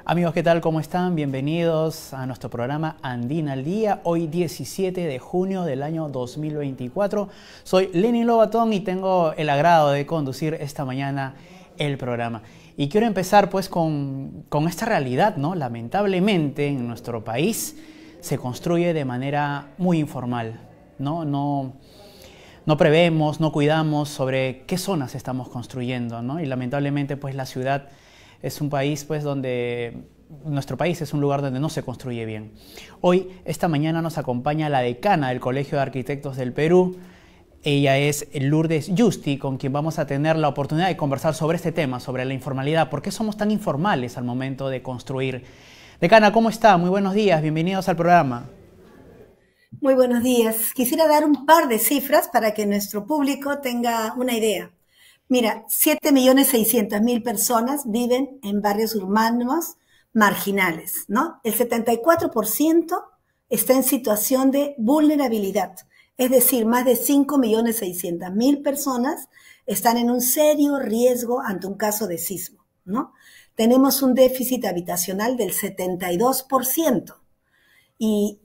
Amigos, ¿qué tal? ¿Cómo están? Bienvenidos a nuestro programa Andina al Día, hoy 17 de junio del año 2024. Soy Lenin Lobatón y tengo el agrado de conducir esta mañana el programa. Y quiero empezar pues con esta realidad, ¿no? Lamentablemente en nuestro país se construye de manera muy informal, ¿no? No prevemos, no cuidamos sobre qué zonas estamos construyendo, ¿no? Y lamentablemente pues la ciudad es un país pues nuestro país es un lugar donde no se construye bien. Hoy, esta mañana nos acompaña la decana del Colegio de Arquitectos del Perú. Ella es Lourdes Yusti, con quien vamos a tener la oportunidad de conversar sobre este tema, sobre la informalidad. ¿Por qué somos tan informales al momento de construir? Decana, ¿cómo está? Muy buenos días, bienvenidos al programa. Muy buenos días. Quisiera dar un par de cifras para que nuestro público tenga una idea. Mira, 7.600.000 personas viven en barrios urbanos marginales, ¿no? El 74% está en situación de vulnerabilidad, es decir, más de 5.600.000 personas están en un serio riesgo ante un caso de sismo, ¿no? Tenemos un déficit habitacional del 72%. ¿Y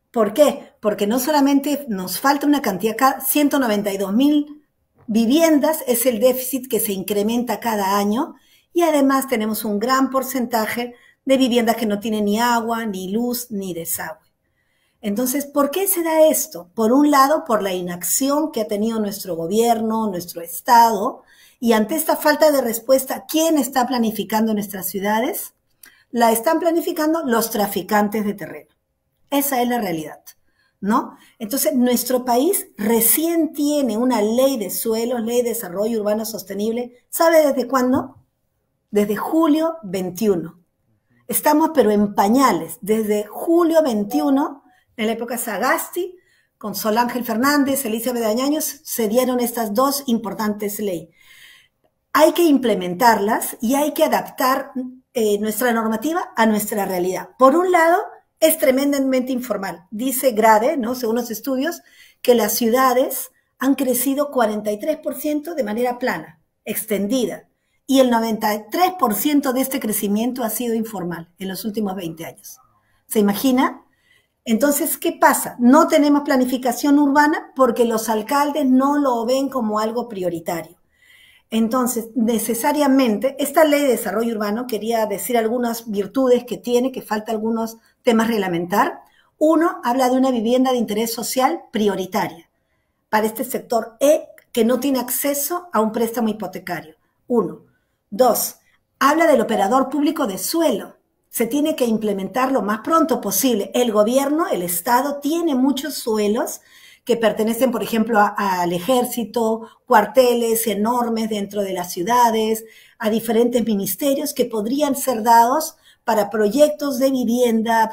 por qué? Porque no solamente nos falta una cantidad, 192.000 viviendas es el déficit que se incrementa cada año y además tenemos un gran porcentaje de viviendas que no tienen ni agua, ni luz, ni desagüe. Entonces, ¿por qué se da esto? Por un lado, por la inacción que ha tenido nuestro gobierno, nuestro Estado, y ante esta falta de respuesta, ¿quién está planificando nuestras ciudades? La están planificando los traficantes de terreno. Esa es la realidad, ¿no? Entonces, nuestro país recién tiene una ley de suelos, ley de desarrollo urbano sostenible. ¿Sabe desde cuándo? Desde julio 21. Estamos pero en pañales. Desde julio 21, en la época Sagasti, con Sol Ángel Fernández, Elizabeth Añaños, se dieron estas dos importantes leyes. Hay que implementarlas y hay que adaptar nuestra normativa a nuestra realidad. Por un lado, es tremendamente informal. Dice Grade, ¿no? Según los estudios, que las ciudades han crecido 43% de manera plana, extendida, y el 93% de este crecimiento ha sido informal en los últimos 20 años. ¿Se imagina? Entonces, ¿qué pasa? No tenemos planificación urbana porque los alcaldes no lo ven como algo prioritario. Entonces, necesariamente, esta ley de desarrollo urbano, quería decir algunas virtudes que tiene, que falta algunos temas reglamentar. Uno, habla de una vivienda de interés social prioritaria para este sector que no tiene acceso a un préstamo hipotecario. Uno. Dos, habla del operador público de suelo. Se tiene que implementar lo más pronto posible. El gobierno, el Estado, tiene muchos suelos que pertenecen, por ejemplo, al ejército, cuarteles enormes dentro de las ciudades, a diferentes ministerios que podrían ser dados para proyectos de vivienda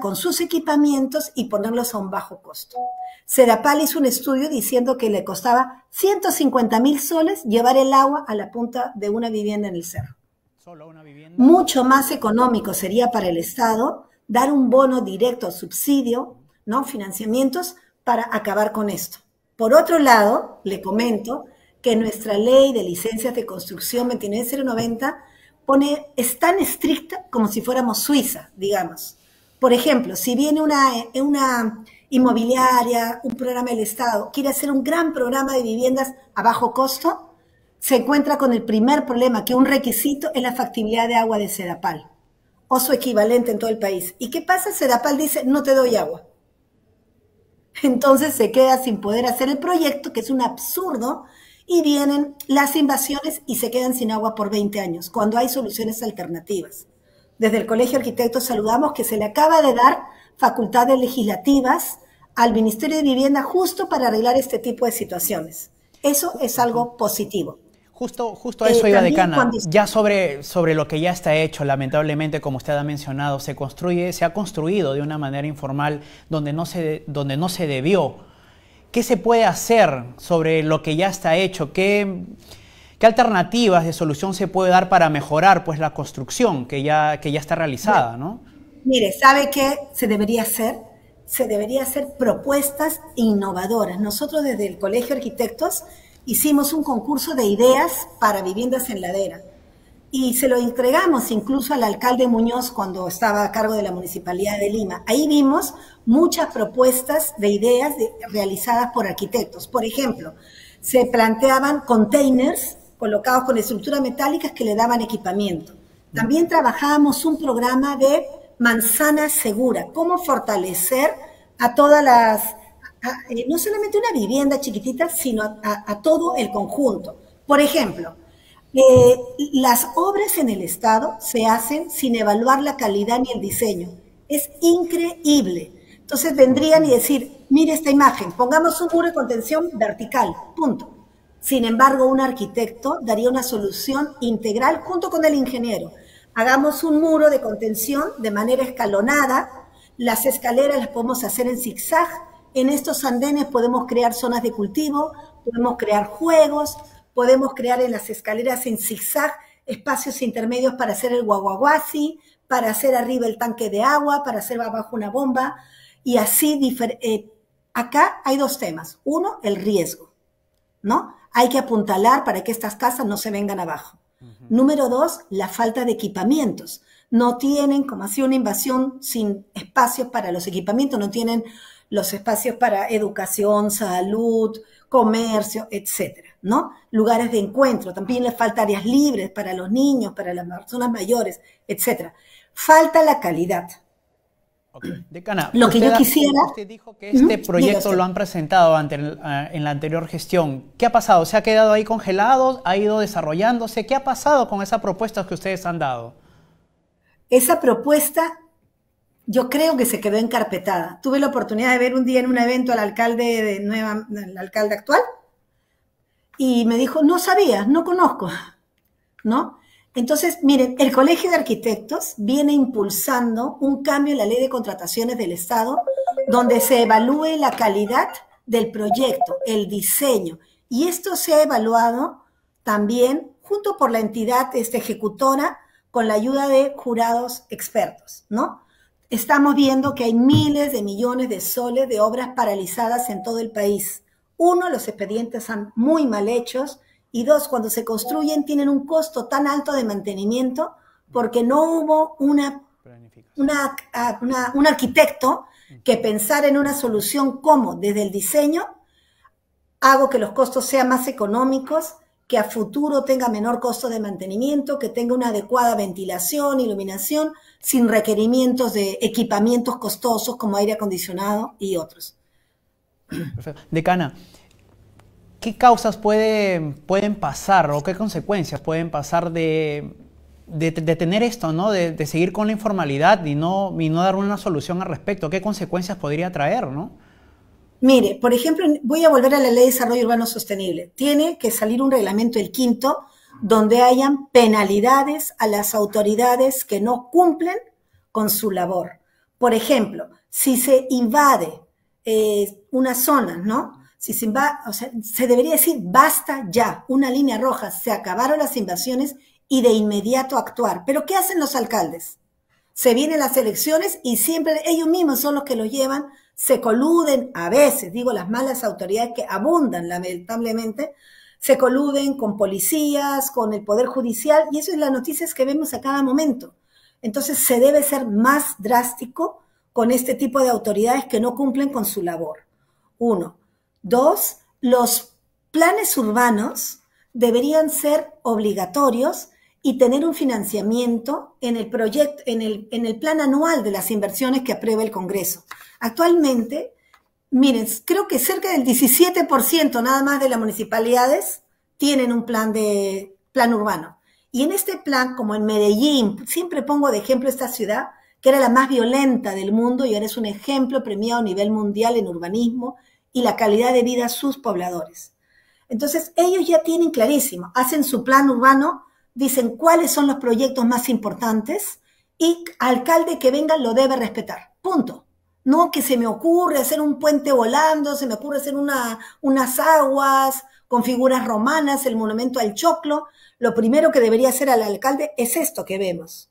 con sus equipamientos y ponerlos a un bajo costo. Sedapal hizo un estudio diciendo que le costaba 150.000 soles llevar el agua a la punta de una vivienda en el cerro. ¿Solo una vivienda? Mucho más económico sería para el Estado dar un bono directo, subsidio, ¿no? Financiamientos para acabar con esto. Por otro lado, le comento que nuestra ley de licencias de construcción 29090 es tan estricta como si fuéramos Suiza, digamos. Por ejemplo, si viene una inmobiliaria, un programa del Estado, quiere hacer un gran programa de viviendas a bajo costo, se encuentra con el primer problema, que un requisito es la factibilidad de agua de Sedapal, o su equivalente en todo el país. ¿Y qué pasa? Sedapal dice, no te doy agua. Entonces se queda sin poder hacer el proyecto, que es un absurdo, y vienen las invasiones y se quedan sin agua por 20 años, cuando hay soluciones alternativas. Desde el Colegio de Arquitectos saludamos que se le acaba de dar facultades legislativas al Ministerio de Vivienda justo para arreglar este tipo de situaciones. Eso es algo positivo. Justo a eso iba, decana. Ya sobre lo que ya está hecho, lamentablemente, como usted ha mencionado, se ha construido de una manera informal donde no se debió. ¿Qué se puede hacer sobre lo que ya está hecho? ¿Qué alternativas de solución se puede dar para mejorar pues la construcción que ya está realizada, ¿no? Mire, ¿sabe qué se debería hacer? Se debería hacer propuestas innovadoras. Nosotros desde el Colegio de Arquitectos hicimos un concurso de ideas para viviendas en ladera. y se lo entregamos incluso al alcalde Muñoz cuando estaba a cargo de la Municipalidad de Lima. Ahí vimos muchas propuestas de ideas realizadas por arquitectos. Por ejemplo, se planteaban containers colocados con estructuras metálicas que le daban equipamiento. También trabajábamos un programa de manzana segura, cómo fortalecer a todas las, no solamente una vivienda chiquitita, sino a todo el conjunto. Por ejemplo, las obras en el Estado se hacen sin evaluar la calidad ni el diseño. Es increíble. Entonces vendrían y decir, mire esta imagen, pongamos un muro de contención vertical, punto. Sin embargo, un arquitecto daría una solución integral junto con el ingeniero. Hagamos un muro de contención de manera escalonada, las escaleras las podemos hacer en zigzag, en estos andenes podemos crear zonas de cultivo, podemos crear juegos, podemos crear en las escaleras en zigzag espacios intermedios para hacer el guaguaguasi, para hacer arriba el tanque de agua, para hacer abajo una bomba, y así, acá hay dos temas. Uno, el riesgo, ¿no? Hay que apuntalar para que estas casas no se vengan abajo. Número dos, la falta de equipamientos. No tienen, como ha sido una invasión sin espacios para los equipamientos, no tienen los espacios para educación, salud, comercio, etcétera, ¿no? Lugares de encuentro, también les falta áreas libres para los niños, para las personas mayores, etcétera. Falta la calidad. Okay. Decana, lo que yo quisiera... Usted dijo que este proyecto lo han presentado en la anterior gestión. ¿Qué ha pasado? ¿Se ha quedado ahí congelado? ¿Ha ido desarrollándose? ¿Qué ha pasado con esas propuestas que ustedes han dado? Esa propuesta yo creo que se quedó encarpetada. Tuve la oportunidad de ver un día en un evento al alcalde al alcalde actual y me dijo, no sabía, no conozco, ¿no? Entonces, miren, el Colegio de Arquitectos viene impulsando un cambio en la ley de contrataciones del Estado donde se evalúe la calidad del proyecto, el diseño. Y esto se ha evaluado también junto por la entidad ejecutora con la ayuda de jurados expertos, ¿no? Estamos viendo que hay miles de millones de soles de obras paralizadas en todo el país. Uno, los expedientes son muy mal hechos. Y dos, cuando se construyen tienen un costo tan alto de mantenimiento porque no hubo un arquitecto que pensara en una solución como desde el diseño hago que los costos sean más económicos, que a futuro tenga menor costo de mantenimiento, que tenga una adecuada ventilación, iluminación, sin requerimientos de equipamientos costosos como aire acondicionado y otros. Perfecto. Decana, ¿qué causas pueden pasar o qué consecuencias pueden pasar de tener esto, ¿no? De seguir con la informalidad y no dar una solución al respecto? ¿Qué consecuencias podría traer, no? Mire, por ejemplo, voy a volver a la Ley de Desarrollo Urbano Sostenible. Tiene que salir un reglamento, el quinto, donde hayan penalidades a las autoridades que no cumplen con su labor. Por ejemplo, si se invade una zona, ¿no? Si se invade, o sea, se debería decir basta ya, una línea roja, se acabaron las invasiones y de inmediato actuar. Pero ¿qué hacen los alcaldes? Se vienen las elecciones y siempre ellos mismos son los que los llevan, se coluden, a veces, digo, las malas autoridades que abundan lamentablemente, se coluden con policías, con el Poder Judicial, y eso es las noticias que vemos a cada momento. Entonces se debe ser más drástico con este tipo de autoridades que no cumplen con su labor. Uno. Dos, los planes urbanos deberían ser obligatorios y tener un financiamiento en el proyecto, en el plan anual de las inversiones que aprueba el Congreso. Actualmente, miren, creo que cerca del 17% nada más de las municipalidades tienen un plan urbano. Y en este plan, como en Medellín, siempre pongo de ejemplo esta ciudad, que era la más violenta del mundo y ahora es un ejemplo premiado a nivel mundial en urbanismo y la calidad de vida a sus pobladores. Entonces, ellos ya tienen clarísimo, hacen su plan urbano, dicen cuáles son los proyectos más importantes y alcalde que venga lo debe respetar, punto. No que se me ocurre hacer un puente volando, se me ocurre hacer unas aguas con figuras romanas, el monumento al choclo. Lo primero que debería hacer al alcalde es esto que vemos.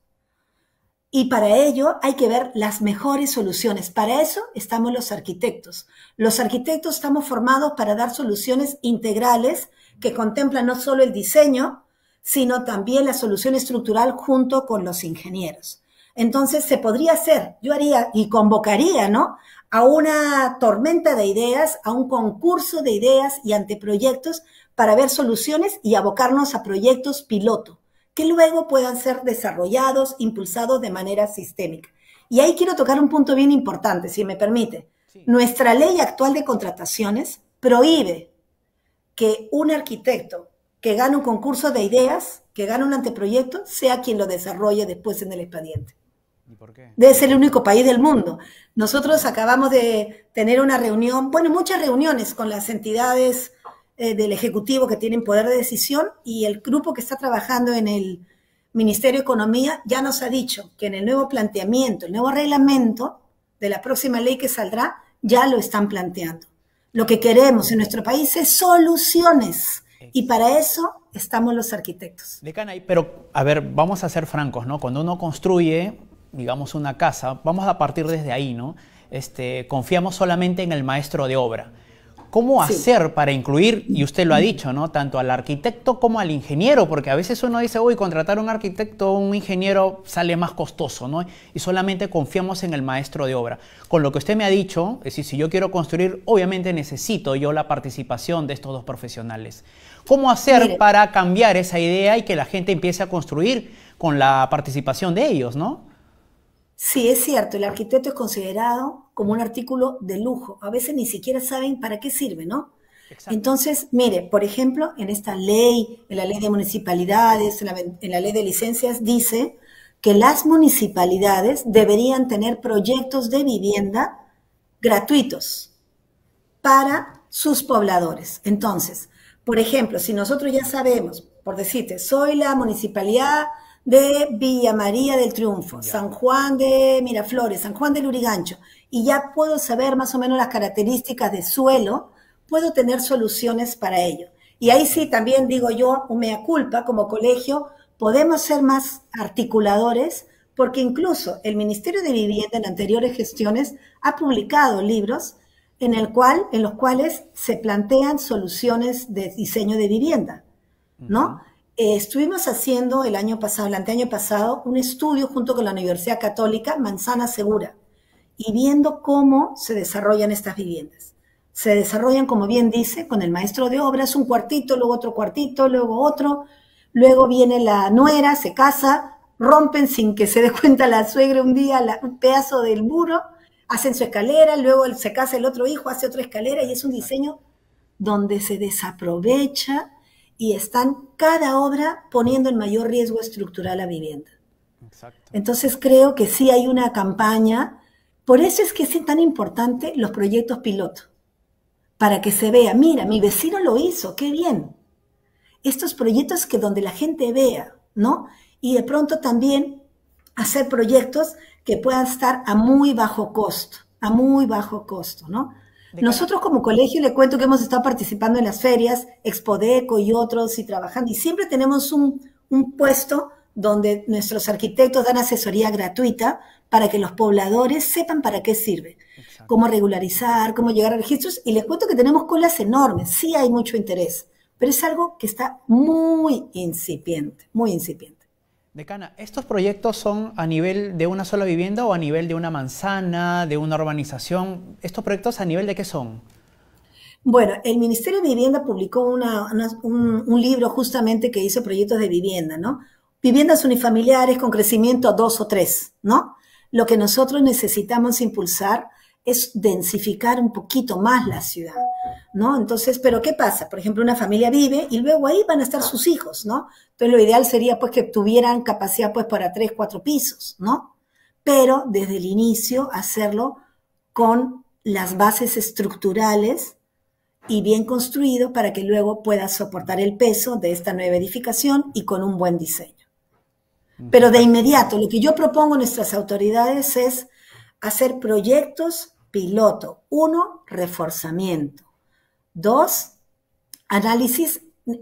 Y para ello hay que ver las mejores soluciones. Para eso estamos los arquitectos. Los arquitectos estamos formados para dar soluciones integrales que contemplan no solo el diseño, sino también la solución estructural junto con los ingenieros. Entonces se podría hacer, yo haría y convocaría, ¿no?, a una tormenta de ideas, a un concurso de ideas y anteproyectos para ver soluciones y abocarnos a proyectos piloto, que luego puedan ser desarrollados, impulsados de manera sistémica. Y ahí quiero tocar un punto bien importante, si me permite. Sí. Nuestra ley actual de contrataciones prohíbe que un arquitecto que gane un concurso de ideas, que gane un anteproyecto, sea quien lo desarrolle después en el expediente. ¿Y por qué? Debe ser el único país del mundo. Nosotros acabamos de tener una reunión, bueno, muchas reuniones con las entidades del Ejecutivo que tienen poder de decisión, y el grupo que está trabajando en el Ministerio de Economía ya nos ha dicho que en el nuevo planteamiento, el nuevo reglamento de la próxima ley que saldrá, ya lo están planteando. Lo que queremos en nuestro país es soluciones, y para eso estamos los arquitectos. Decana, pero a ver, vamos a ser francos, ¿no? Cuando uno construye, digamos, una casa, vamos a partir desde ahí, ¿no? Confiamos solamente en el maestro de obra. ¿Cómo hacer para incluir, y usted lo ha dicho, ¿no?, tanto al arquitecto como al ingeniero? Porque a veces uno dice, uy, contratar a un arquitecto o un ingeniero sale más costoso, ¿no? Y solamente confiamos en el maestro de obra. Con lo que usted me ha dicho, es decir, si yo quiero construir, obviamente necesito yo la participación de estos dos profesionales. ¿Cómo hacer para cambiar esa idea y que la gente empiece a construir con la participación de ellos, ¿no? Sí, es cierto, el arquitecto es considerado como un artículo de lujo. A veces ni siquiera saben para qué sirve, ¿no? Exacto. Entonces, mire, por ejemplo, en esta ley, en la ley de municipalidades, en la ley de licencias, dice que las municipalidades deberían tener proyectos de vivienda gratuitos para sus pobladores. Entonces, por ejemplo, si nosotros ya sabemos, por decirte, soy la municipalidad de Villa María del Triunfo, San Juan de Miraflores, San Juan de Lurigancho, y ya puedo saber más o menos las características de suelo, puedo tener soluciones para ello. Y ahí sí también digo yo, un mea culpa, como colegio, podemos ser más articuladores, porque incluso el Ministerio de Vivienda en anteriores gestiones ha publicado libros en los cuales se plantean soluciones de diseño de vivienda, ¿no? Estuvimos haciendo el anteaño pasado, un estudio junto con la Universidad Católica, Manzana Segura, y viendo cómo se desarrollan estas viviendas. Se desarrollan, como bien dice, con el maestro de obras, un cuartito, luego otro cuartito, luego otro, luego viene la nuera, se casa, rompen sin que se dé cuenta la suegra un día un pedazo del muro, hacen su escalera, luego se casa el otro hijo, hace otra escalera, y es un diseño donde se desaprovecha y están cada obra poniendo en mayor riesgo estructural la vivienda. Exacto. Entonces creo que sí hay una campaña, por eso es que es tan importante los proyectos piloto, para que se vea, mira, mi vecino lo hizo, qué bien. Estos proyectos que donde la gente vea, ¿no? Y de pronto también hacer proyectos que puedan estar a muy bajo costo, ¿no? Nosotros como colegio, le cuento que hemos estado participando en las ferias, Expodeco y otros, y trabajando, y siempre tenemos un puesto donde nuestros arquitectos dan asesoría gratuita para que los pobladores sepan para qué sirve, exacto, cómo regularizar, cómo llegar a registros, y les cuento que tenemos colas enormes, sí hay mucho interés, pero es algo que está muy incipiente, muy incipiente. Decana, ¿estos proyectos son a nivel de una sola vivienda o a nivel de una manzana, de una urbanización? ¿Estos proyectos a nivel de qué son? Bueno, el Ministerio de Vivienda publicó un libro justamente que hizo proyectos de vivienda, ¿no? Viviendas unifamiliares con crecimiento a 2 o 3, ¿no? Lo que nosotros necesitamos impulsar es densificar un poquito más la ciudad, ¿no? Entonces, ¿pero qué pasa? Por ejemplo, una familia vive y luego ahí van a estar sus hijos, ¿no? Entonces, lo ideal sería, pues, que tuvieran capacidad, pues, para 3, 4 pisos, ¿no? Pero, desde el inicio, hacerlo con las bases estructurales y bien construido para que luego pueda soportar el peso de esta nueva edificación y con un buen diseño. Pero de inmediato, lo que yo propongo a nuestras autoridades es hacer proyectos piloto. 1, reforzamiento. 2, análisis.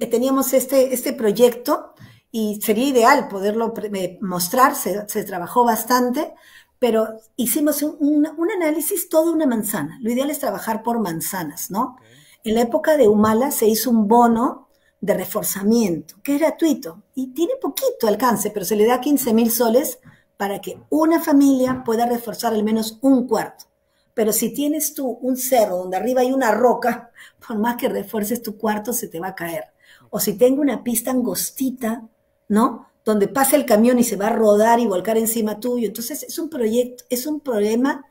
Teníamos este proyecto y sería ideal poderlo mostrar, se trabajó bastante, pero hicimos un análisis, toda una manzana. Lo ideal es trabajar por manzanas, ¿no? En la época de Humala se hizo un bono de reforzamiento, que es gratuito y tiene poquito alcance, pero se le da 15.000 soles para que una familia pueda reforzar al menos un cuarto. Pero si tienes tú un cerro donde arriba hay una roca, por más que refuerces tu cuarto, se te va a caer. O si tengo una pista angostita, ¿no? Donde pasa el camión y se va a rodar y volcar encima tuyo. Entonces es un proyecto, es un problema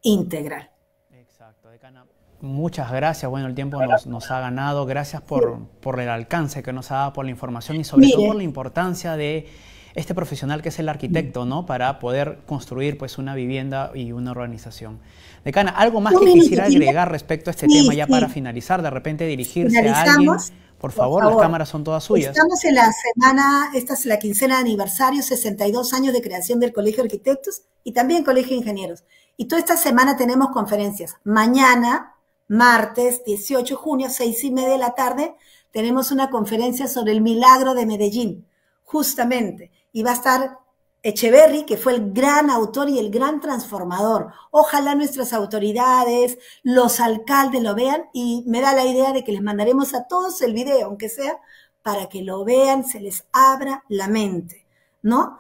integral. Exacto, decana. Muchas gracias. Bueno, el tiempo nos ha ganado. Gracias por el alcance que nos ha dado, por la información y sobre todo por la importancia de este profesional que es el arquitecto, ¿no? Para poder construir pues una vivienda y una urbanización. Decana, ¿algo más que quisiera agregar respecto a este tema ya para finalizar? De repente dirigirse a alguien. Por favor, las cámaras son todas suyas. Estamos en la semana, esta es la quincena de aniversario, 62 años de creación del Colegio de Arquitectos y también Colegio de Ingenieros. Y toda esta semana tenemos conferencias. Mañana, martes 18 de junio, 6:30 de la tarde, tenemos una conferencia sobre el milagro de Medellín, justamente. Y va a estar Echeverry, que fue el gran autor y el gran transformador. Ojalá nuestras autoridades, los alcaldes lo vean y me da la idea de que les mandaremos a todos el video, aunque sea, para que lo vean, se les abra la mente, ¿no?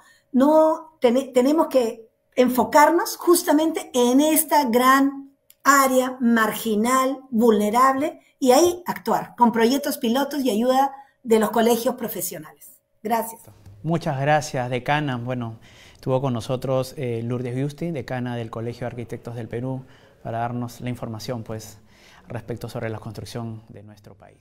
Tenemos que enfocarnos justamente en esta gran área marginal, vulnerable, y ahí actuar con proyectos pilotos y ayuda de los colegios profesionales. Gracias. Muchas gracias, decana. Bueno, estuvo con nosotros Lourdes Giusti, decana del Colegio de Arquitectos del Perú, para darnos la información pues, respecto sobre la construcción de nuestro país.